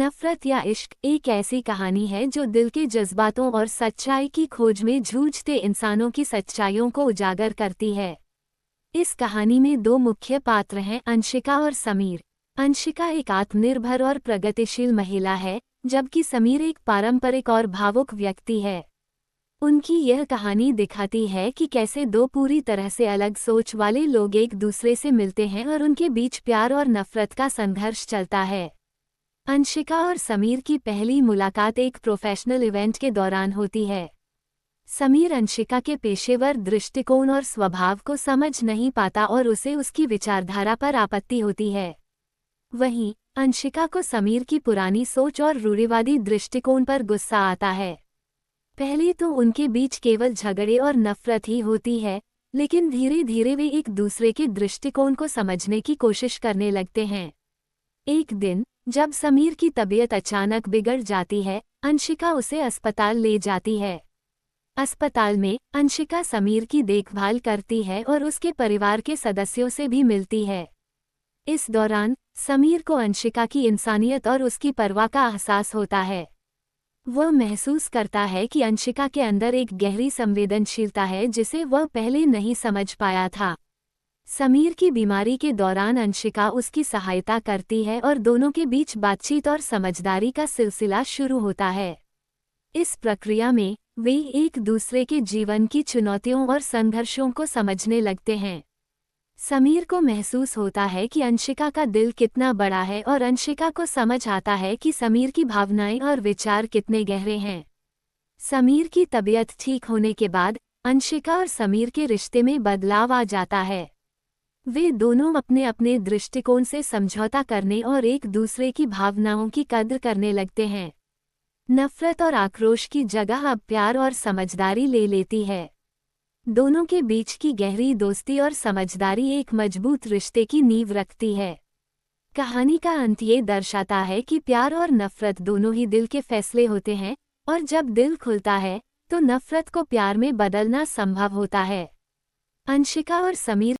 नफरत या इश्क एक ऐसी कहानी है जो दिल के जज्बातों और सच्चाई की खोज में जूझते इंसानों की सच्चाइयों को उजागर करती है। इस कहानी में दो मुख्य पात्र हैं, अंशिका और समीर। अंशिका एक आत्मनिर्भर और प्रगतिशील महिला है, जबकि समीर एक पारंपरिक और भावुक व्यक्ति है। उनकी यह कहानी दिखाती है कि कैसे दो पूरी तरह से अलग सोच वाले लोग एक दूसरे से मिलते हैं और उनके बीच प्यार और नफरत का संघर्ष चलता है। अंशिका और समीर की पहली मुलाकात एक प्रोफेशनल इवेंट के दौरान होती है। समीर अंशिका के पेशेवर दृष्टिकोण और स्वभाव को समझ नहीं पाता और उसे उसकी विचारधारा पर आपत्ति होती है। वहीं अंशिका को समीर की पुरानी सोच और रूढ़िवादी दृष्टिकोण पर गुस्सा आता है। पहले तो उनके बीच केवल झगड़े और नफरत ही होती है, लेकिन धीरे धीरे वे एक दूसरे के दृष्टिकोण को समझने की कोशिश करने लगते हैं। एक दिन जब समीर की तबीयत अचानक बिगड़ जाती है, अंशिका उसे अस्पताल ले जाती है। अस्पताल में अंशिका समीर की देखभाल करती है और उसके परिवार के सदस्यों से भी मिलती है। इस दौरान समीर को अंशिका की इंसानियत और उसकी परवाह का एहसास होता है। वह महसूस करता है कि अंशिका के अंदर एक गहरी संवेदनशीलता है जिसे वह पहले नहीं समझ पाया था। समीर की बीमारी के दौरान अंशिका उसकी सहायता करती है और दोनों के बीच बातचीत और समझदारी का सिलसिला शुरू होता है। इस प्रक्रिया में वे एक दूसरे के जीवन की चुनौतियों और संघर्षों को समझने लगते हैं। समीर को महसूस होता है कि अंशिका का दिल कितना बड़ा है और अंशिका को समझ आता है कि समीर की भावनाएं और विचार कितने गहरे हैं। समीर की तबीयत ठीक होने के बाद अंशिका और समीर के रिश्ते में बदलाव आ जाता है। वे दोनों अपने अपने दृष्टिकोण से समझौता करने और एक दूसरे की भावनाओं की कद्र करने लगते हैं। नफरत और आक्रोश की जगह अब प्यार और समझदारी ले लेती है। दोनों के बीच की गहरी दोस्ती और समझदारी एक मजबूत रिश्ते की नींव रखती है। कहानी का अंत ये दर्शाता है कि प्यार और नफरत दोनों ही दिल के फैसले होते हैं, और जब दिल खुलता है तो नफरत को प्यार में बदलना संभव होता है। अंशिका और समीर